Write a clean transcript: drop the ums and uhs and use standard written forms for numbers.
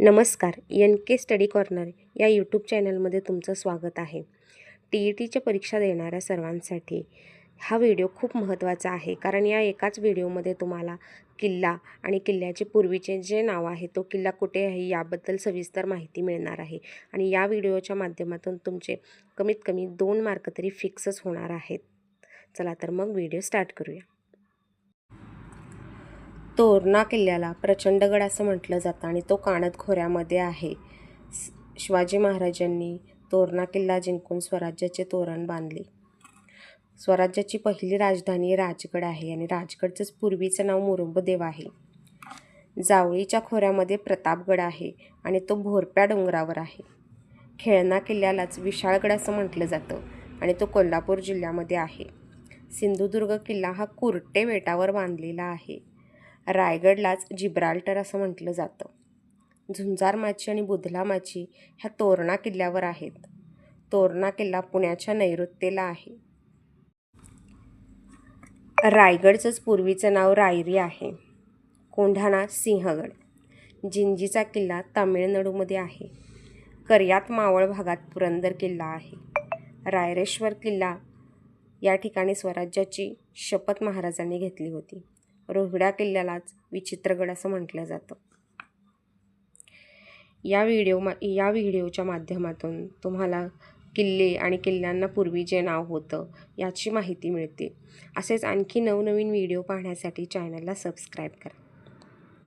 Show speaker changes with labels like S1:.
S1: नमस्कार. NK study corner या YouTube चॅनलमध्ये तुमचं स्वागत आहे. TETच्या परीक्षा देणाऱ्या सर्वांसाठी हा व्हिडिओ खूप महत्त्वाचा आहे, कारण या एकाच व्हिडिओमध्ये तुम्हाला किल्ला आणि किल्ल्याचे पूर्वीचे जे नाव आहे, तो किल्ला कुठे आहे याबद्दल सविस्तर माहिती मिळणार आहे. आणि या व्हिडिओच्या माध्यमातून तुमचे कमीत कमी 2 मार्क तरी फिक्सच होणार आहेत. चला तर मग व्हिडिओ स्टार्ट करूया. तोरणा किल्ल्याला प्रचंडगड असं म्हटलं जातं आणि तो कानद खोऱ्यामध्ये आहे. शिवाजी महाराजांनी तोरणा किल्ला जिंकून स्वराज्याचे तोरण बांधले. स्वराज्याची पहिली राजधानी राजगड आहे आणि राजगडचंच पूर्वीचं नाव मुरुंबदेव आहे. जावळीच्या खोऱ्यामध्ये प्रतापगड आहे आणि तो भोरप्या डोंगरावर आहे. खेळणा किल्ल्यालाच विशाळगड असं म्हटलं जातं आणि तो कोल्हापूर जिल्ह्यामध्ये आहे. सिंधुदुर्ग किल्ला हा कुर्टे बेटावर बांधलेला आहे. रायगडलाच जिब्राल्टर असं म्हटलं जातं. झुंजार माची आणि बुधला माची ह्या तोरणा किल्ल्यावर आहेत. तोरणा किल्ला पुण्याच्या नैऋत्येला आहे. रायगडचंच पूर्वीचं नाव रायरी आहे. कोंढाणा सिंहगड. जिंजीचा किल्ला तामिळनाडूमध्ये आहे. कर्यात मावळ भागात पुरंदर किल्ला आहे. रायरेश्वर किल्ला या ठिकाणी स्वराज्याची शपथ महाराजांनी घेतली होती. रोहिडा किल्ल्यालाच विचित्रगड असं म्हटलं जातं. या व्हिडिओच्या माध्यमातून तुम्हाला किल्ले आणि किल्ल्यांना पूर्वी जे नाव होतं याची माहिती मिळते. असेच आणखी नवनवीन व्हिडिओ पाहण्यासाठी चॅनलला सबस्क्राईब करा.